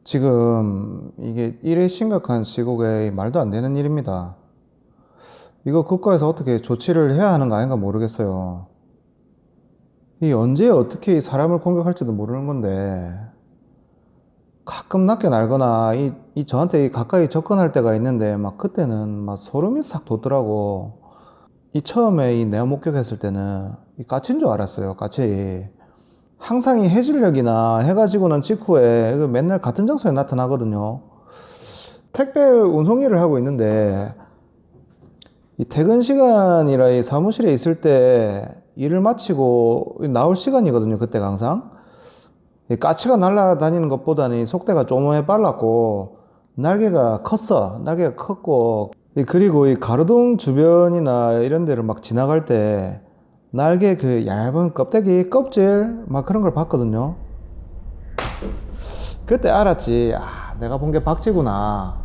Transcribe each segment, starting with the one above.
지금 이게 이래 심각한 시국에 말도 안 되는 일입니다. 이거 국가에서 어떻게 조치를 해야 하는 거 아닌가 모르겠어요. 이 언제 어떻게 이 사람을 공격할지도 모르는 건데 가끔 낮게 날거나 이 저한테 가까이 접근할 때가 있는데 막 그때는 막 소름이 싹 돋더라고. 이 처음에 이 내가 목격했을 때는 이 까치인 줄 알았어요. 까치. 항상 이 해질녘이나 해가 지고난 직후에 맨날 같은 장소에 나타나거든요. 택배 운송 일을 하고 있는데 이 퇴근 시간이라 이 사무실에 있을 때 일을 마치고 나올 시간이거든요. 그때가 항상. 이 까치가 날아다니는 것보다는 속도가 좀 빨랐고 날개가 컸어. 날개가 컸고 그리고 이 가로등 주변이나 이런 데를 막 지나갈 때 날개 그 얇은 껍데기 껍질 막 그런 걸 봤거든요. 그때 알았지. 아, 내가 본 게 박쥐구나.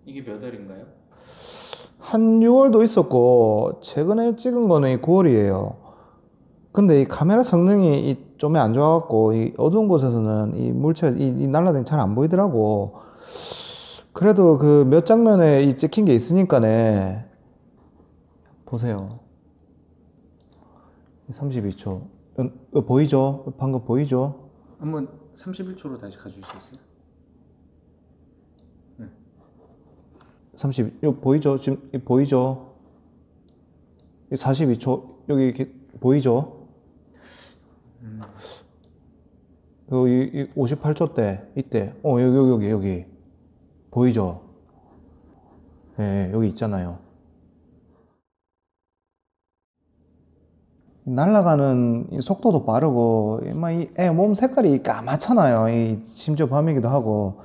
이게 몇 월인가요? 한 6월도 있었고 최근에 찍은 거는 이 9월이에요. 근데 이 카메라 성능이 좀 안 좋아갖고 이 어두운 곳에서는 이 물체 이 날라다니는 잘 안 보이더라고. 그래도 그 몇 장면에 이 찍힌 게 있으니까네. 보세요. 32초. 보이죠? 방금 보이죠? 한번 31초로 다시 가주시겠어요? 30, 보이죠? 지금 보이죠? 42초 여기 이렇게 보이죠? 여기 58초 때 이때 여기 보이죠? 예, 여기 있잖아요. 날아가는 이 속도도 빠르고 애 몸 색깔이 까맣잖아요. 심지어 밤이기도 하고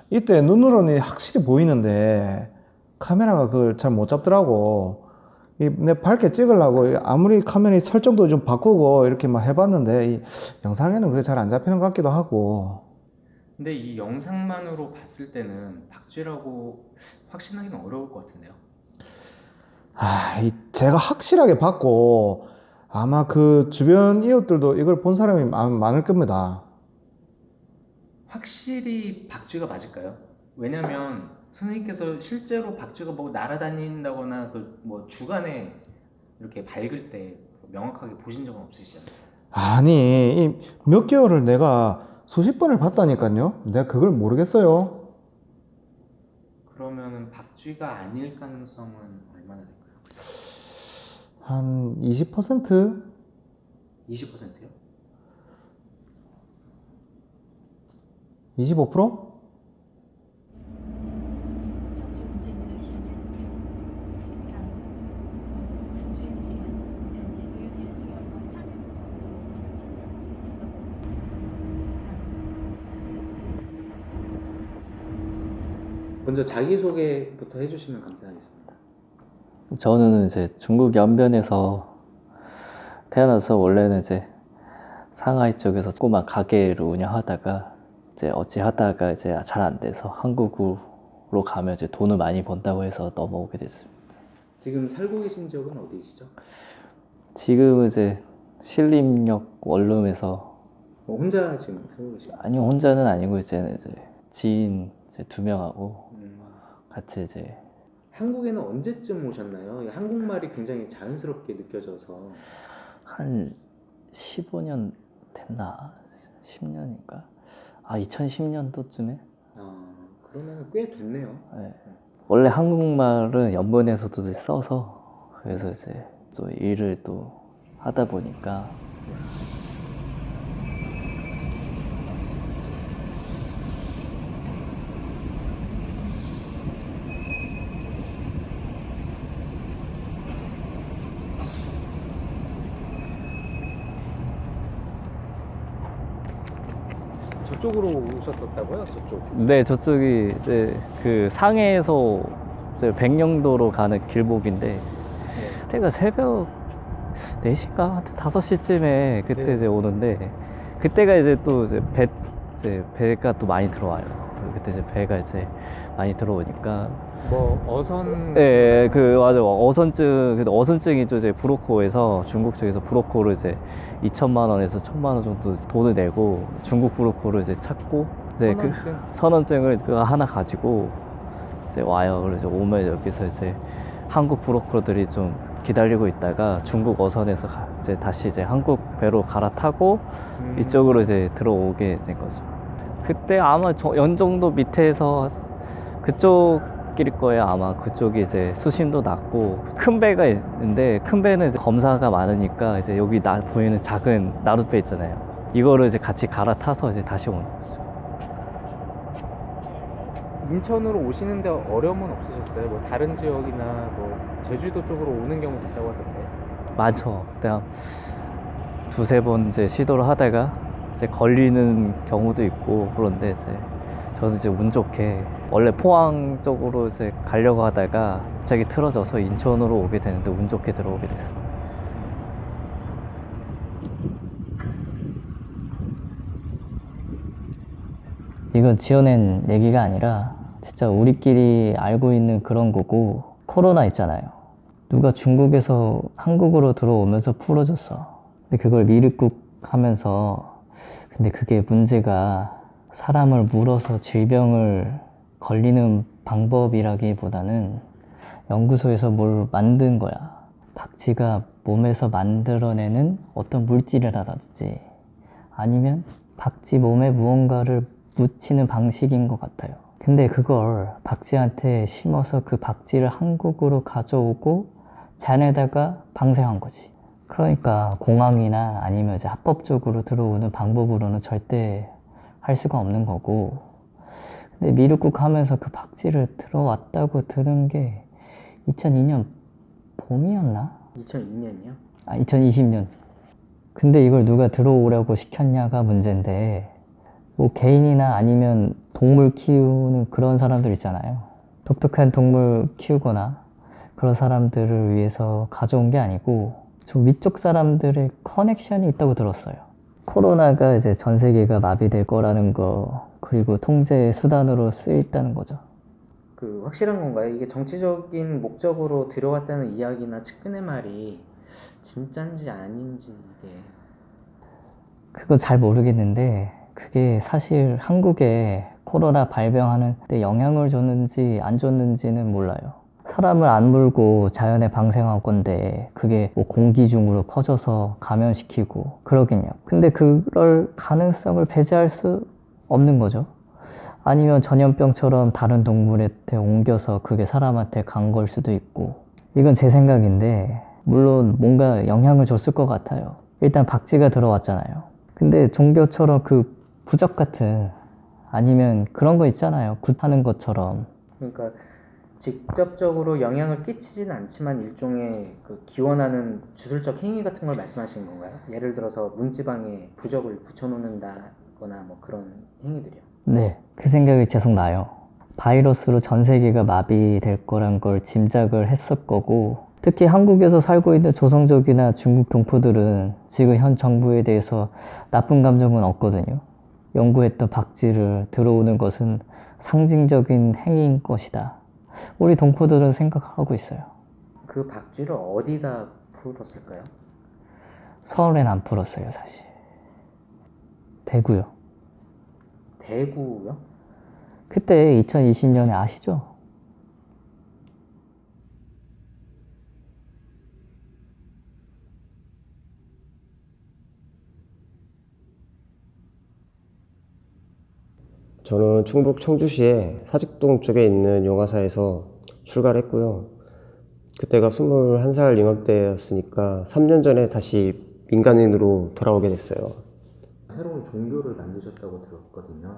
이때 눈으로는 확실히 보이는데 카메라가 그걸 잘 못 잡더라고. 내 밝게 찍으려고 아무리 카메라 설정도 좀 바꾸고 이렇게 막 해봤는데 이 영상에는 그게 잘 안 잡히는 것 같기도 하고. 근데 이 영상만으로 봤을 때는 박쥐라고 확신하기는 어려울 것 같은데요. 제가 확실하게 봤고 아마 그 주변 이웃들도 이걸 본 사람이 많을 겁니다. 확실히 박쥐가 맞을까요? 왜냐면 선생님께서 실제로 박쥐가 뭐 날아다닌다거나 그 뭐 주간에 이렇게 밝을 때 명확하게 보신 적은 없으시잖아요. 아니, 몇 개월을 내가 수십 번을 봤다니까요. 내가 그걸 모르겠어요. 그러면은 박쥐가 아닐 가능성은 얼마나 될까요? 한 20%? 20%요? 25%? 정주 운전면허 시험장 다음 장주행 시간 단체교육 연수원 먼저 자기소개부터 해주시면 감사하겠습니다. 저는 이제 중국 연변에서 태어나서 원래는 이제 상하이 쪽에서 조그만 가게를 운영하다가 이제 어찌하다가 이제 잘 안 돼서 한국으로 가면 이제 돈을 많이 번다고 해서 넘어오게 됐습니다. 지금 살고 계신 지역은 어디시죠? 지금은 이제 신림역 원룸에서 혼자 지금 살고 계시나요? 아니 혼자는 아니고 이제 지인 이제 2명하고 같이 이제 한국에는 언제쯤 오셨나요? 한국말이 굉장히 자연스럽게 느껴져서. 한 15년 됐나? 10년인가? 2010년도쯤에? 그러면 꽤 됐네요. 네. 원래 한국말은 연변에서도 써서 그래서 이제 또 일을 또 하다 보니까 저쪽으로 오셨었다고요? 저쪽. 네, 저쪽이 이제 그 상해에서 이제 백령도로 가는 길목인데 그때가 새벽 4시인가 5시쯤에 그때 네. 이제 오는데 그때가 이제 또 이제 배가 또 많이 들어와요. 그때 이제 배가 이제 많이 들어오니까 뭐 어선. 예, 그 맞아. 어선증, 근데 어선증이 또 이제 브로커에서 중국 측에서 브로커로 이제 2천만 원에서 1천만 원 정도 돈을 내고 중국 브로커로 이제 찾고 이제 그 선원증? 선원증을 그거 하나 가지고 이제 와요. 그래서 오면 여기서 이제 한국 브로커들이 좀 기다리고 있다가 중국 어선에서 이제 다시 이제 한국 배로 갈아타고 이쪽으로 이제 들어오게 된 거죠. 그때 아마 연정도 밑에서 그쪽일 거예요. 아마 그쪽이 이제 수심도 낮고 큰 배가 있는데 큰 배는 이제 검사가 많으니까 이제 여기 보이는 작은 나룻배 있잖아요. 이거를 이제 같이 갈아타서 이제 다시 오는 거죠. 인천으로 오시는데 어려움은 없으셨어요? 뭐 다른 지역이나 뭐 제주도 쪽으로 오는 경우도 있다고 하던데. 많죠. 그냥 두세 번 이제 시도를 하다가 이제 걸리는 경우도 있고 그런데 이제 저는 이제 운 좋게 원래 포항 쪽으로 이제 가려고 하다가 갑자기 틀어져서 인천으로 오게 되는데 운 좋게 들어오게 됐어요. 이건 지어낸 얘기가 아니라 진짜 우리끼리 알고 있는 그런 거고 코로나 있잖아요. 누가 중국에서 한국으로 들어오면서 풀어줬어. 근데 그걸 미륵국 하면서 근데 그게 문제가 사람을 물어서 질병을 걸리는 방법이라기보다는 연구소에서 뭘 만든 거야. 박쥐가 몸에서 만들어내는 어떤 물질이라든지 아니면 박쥐 몸에 무언가를 묻히는 방식인 것 같아요. 근데 그걸 박쥐한테 심어서 그 박쥐를 한국으로 가져오고 잔에다가 방생한 거지. 그러니까 공항이나 아니면 이제 합법적으로 들어오는 방법으로는 절대 할 수가 없는 거고. 근데 미륵국 하면서 그 박쥐를 들어왔다고 들은 게 2002년 봄이었나? 2002년이요? 아, 2020년. 근데 이걸 누가 들어오려고 시켰냐가 문제인데 뭐 개인이나 아니면 동물 키우는 그런 사람들 있잖아요. 독특한 동물 키우거나 그런 사람들을 위해서 가져온 게 아니고 좀 위쪽 사람들의 커넥션이 있다고 들었어요. 코로나가 이제 전 세계가 마비될 거라는 거 그리고 통제 수단으로 쓰였다는 거죠. 그 확실한 건가요? 이게 정치적인 목적으로 들어왔다는 이야기나 측근의 말이 진짠지 아닌지 이게. 그건 잘 모르겠는데 그게 사실 한국에 코로나 발병하는 데 영향을 줬는지 안 줬는지는 몰라요. 사람을 안 물고 자연에 방생한 건데 그게 뭐 공기 중으로 퍼져서 감염시키고 그러긴요. 근데 그럴 가능성을 배제할 수 없는 거죠. 아니면 전염병처럼 다른 동물한테 옮겨서 그게 사람한테 간 걸 수도 있고. 이건 제 생각인데 물론 뭔가 영향을 줬을 것 같아요. 일단 박쥐가 들어왔잖아요. 근데 종교처럼 그 부적 같은 아니면 그런 거 있잖아요. 굿하는 것처럼. 그러니까 직접적으로 영향을 끼치진 않지만 일종의 그 기원하는 주술적 행위 같은 걸 말씀하시는 건가요? 예를 들어서 문지방에 부적을 붙여놓는다거나 뭐 그런 행위들이요. 네, 그 생각이 계속 나요. 바이러스로 전 세계가 마비될 거란 걸 짐작을 했을 거고 특히 한국에서 살고 있는 조선족이나 중국 동포들은 지금 현 정부에 대해서 나쁜 감정은 없거든요. 연구했던 박쥐를 들어오는 것은 상징적인 행위인 것이다. 우리 동포들은 생각하고 있어요. 그 박쥐를 어디다 풀었을까요? 서울엔 안 풀었어요, 사실. 대구요. 대구요? 그때 2020년에 아시죠? 저는 충북 청주시의 사직동 쪽에 있는 영화사에서 출가를 했고요. 그때가 21살 이맘때였으니까 3년 전에 다시 민간인으로 돌아오게 됐어요. 새로운 종교를 만드셨다고 들었거든요.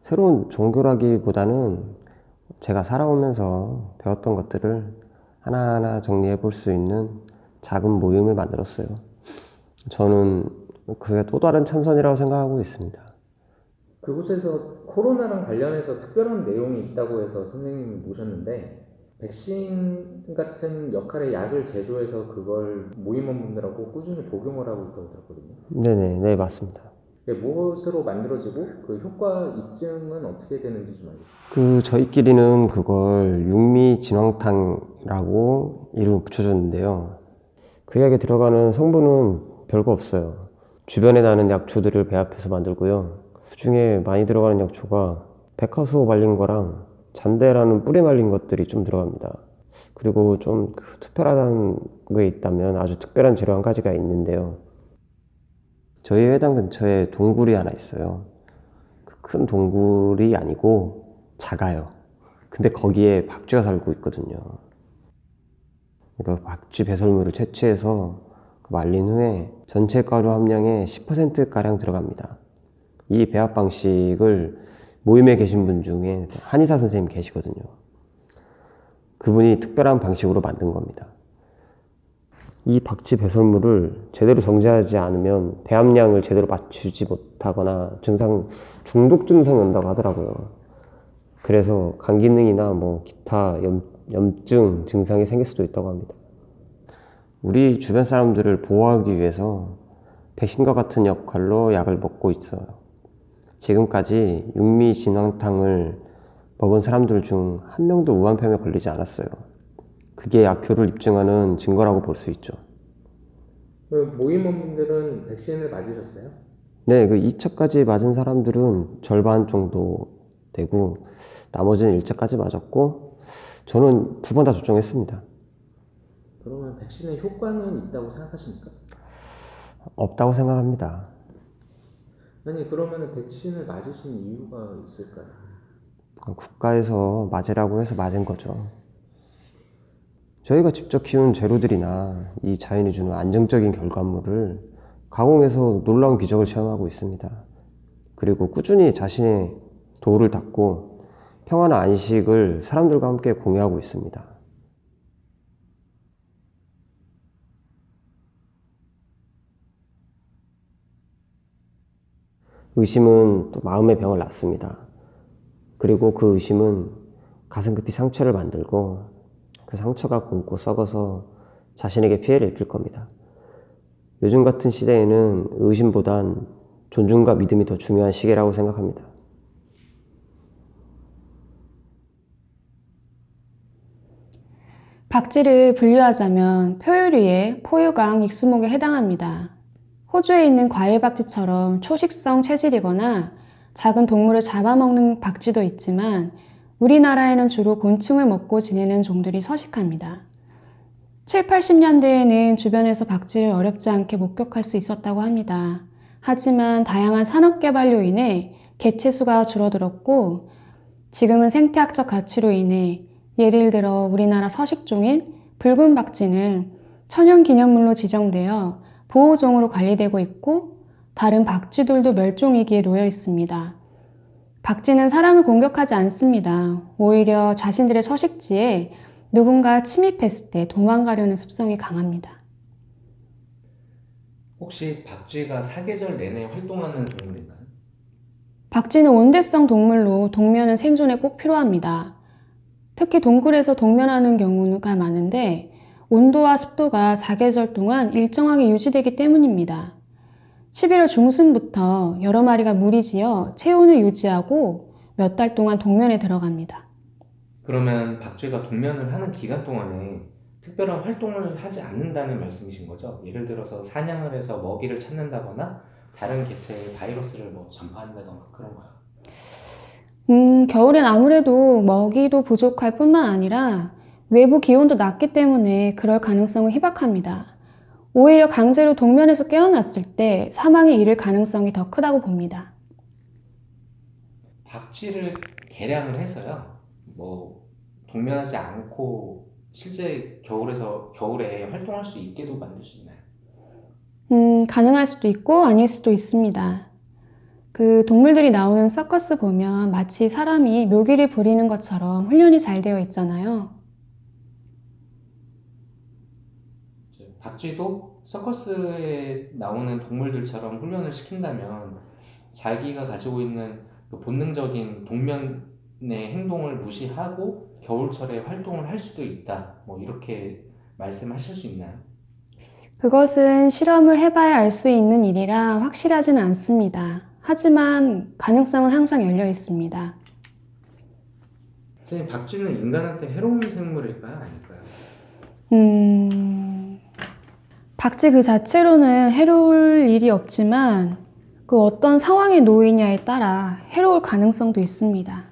새로운 종교라기보다는 제가 살아오면서 배웠던 것들을 하나하나 정리해 볼 수 있는 작은 모임을 만들었어요. 저는 그게 또 다른 참선이라고 생각하고 있습니다. 그곳에서 코로나랑 관련해서 특별한 내용이 있다고 해서 선생님이 모셨는데 백신 같은 역할의 약을 제조해서 그걸 모임원분들하고 꾸준히 복용을 하고 있다고 들었거든요. 네네, 네, 맞습니다. 무엇으로 만들어지고 그 효과 입증은 어떻게 되는지 좀 알려주세요. 저희끼리는 그걸 육미진황탕이라고 이름을 붙여줬는데요. 그 약에 들어가는 성분은 별거 없어요. 주변에 나는 약초들을 배합해서 만들고요. 그중에 많이 들어가는 약초가 백화수호 말린 거랑 잔대라는 뿌리 말린 것들이 좀 들어갑니다. 그리고 좀 특별하다는 게 있다면 아주 특별한 재료 한 가지가 있는데요. 저희 회당 근처에 동굴이 하나 있어요. 그 큰 동굴이 아니고 작아요. 근데 거기에 박쥐가 살고 있거든요. 그러니까 박쥐 배설물을 채취해서 말린 후에 전체 가루 함량의 10%가량 들어갑니다. 이 배합 방식을 모임에 계신 분 중에 한의사 선생님 계시거든요. 그분이 특별한 방식으로 만든 겁니다. 이 박쥐 배설물을 제대로 정제하지 않으면 배합량을 제대로 맞추지 못하거나 중독 증상이 온다고 하더라고요. 그래서 간 기능이나 기타 염증 증상이 생길 수도 있다고 합니다. 우리 주변 사람들을 보호하기 위해서 백신과 같은 역할로 약을 먹고 있어요. 지금까지 육미진황탕을 먹은 사람들 중 한 명도 우한폐렴에 걸리지 않았어요. 그게 약효를 입증하는 증거라고 볼 수 있죠. 모임원분들은 백신을 맞으셨어요? 네, 그 2차까지 맞은 사람들은 절반 정도 되고 나머지는 1차까지 맞았고 저는 2번 다 접종했습니다. 그러면 백신의 효과는 있다고 생각하십니까? 없다고 생각합니다. 아니 그러면 백신을 맞으신 이유가 있을까요? 국가에서 맞으라고 해서 맞은 거죠. 저희가 직접 키운 재료들이나 이 자연이 주는 안정적인 결과물을 가공해서 놀라운 기적을 체험하고 있습니다. 그리고 꾸준히 자신의 도를 닦고 평화나 안식을 사람들과 함께 공유하고 있습니다. 의심은 또 마음의 병을 낳습니다. 그리고 그 의심은 가슴 깊이 상처를 만들고 그 상처가 곪고 썩어서 자신에게 피해를 입힐 겁니다. 요즘 같은 시대에는 의심보단 존중과 믿음이 더 중요한 시기라고 생각합니다. 박쥐를 분류하자면 표유류의 포유강 익수목에 해당합니다. 호주에 있는 과일박쥐처럼 초식성 체질이거나 작은 동물을 잡아먹는 박쥐도 있지만 우리나라에는 주로 곤충을 먹고 지내는 종들이 서식합니다. 7, 80년대에는 주변에서 박쥐를 어렵지 않게 목격할 수 있었다고 합니다. 하지만 다양한 산업개발로 인해 개체수가 줄어들었고 지금은 생태학적 가치로 인해 예를 들어 우리나라 서식종인 붉은 박쥐는 천연기념물로 지정되어 보호종으로 관리되고 있고 다른 박쥐들도 멸종위기에 놓여 있습니다. 박쥐는 사람을 공격하지 않습니다. 오히려 자신들의 서식지에 누군가 침입했을 때 도망가려는 습성이 강합니다. 혹시 박쥐가 사계절 내내 활동하는 동물인가요? 박쥐는 온대성 동물로 동면은 생존에 꼭 필요합니다. 특히 동굴에서 동면하는 경우가 많은데 온도와 습도가 사계절 동안 일정하게 유지되기 때문입니다. 11월 중순부터 여러 마리가 무리지어 체온을 유지하고 몇 달 동안 동면에 들어갑니다. 그러면 박쥐가 동면을 하는 기간 동안에 특별한 활동을 하지 않는다는 말씀이신 거죠? 예를 들어서 사냥을 해서 먹이를 찾는다거나 다른 개체의 바이러스를 전파한다거나 그런 거요? 겨울엔 아무래도 먹이도 부족할 뿐만 아니라 외부 기온도 낮기 때문에 그럴 가능성은 희박합니다. 오히려 강제로 동면에서 깨어났을 때 사망에 이를 가능성이 더 크다고 봅니다. 박쥐를 개량을 해서요, 동면하지 않고 실제 겨울에 활동할 수 있게도 만들 수 있나요? 가능할 수도 있고 아닐 수도 있습니다. 그 동물들이 나오는 서커스 보면 마치 사람이 묘기를 부리는 것처럼 훈련이 잘 되어 있잖아요. 박쥐도 서커스에 나오는 동물들처럼 훈련을 시킨다면 자기가 가지고 있는 그 본능적인 동면의 행동을 무시하고 겨울철에 활동을 할 수도 있다. 뭐 이렇게 말씀하실 수 있나요? 그것은 실험을 해봐야 알 수 있는 일이라 확실하지는 않습니다. 하지만 가능성은 항상 열려 있습니다. 선생님, 박쥐는 인간한테 해로운 생물일까요? 아닐까요? 박쥐 그 자체로는 해로울 일이 없지만 그 어떤 상황에 놓이냐에 따라 해로울 가능성도 있습니다.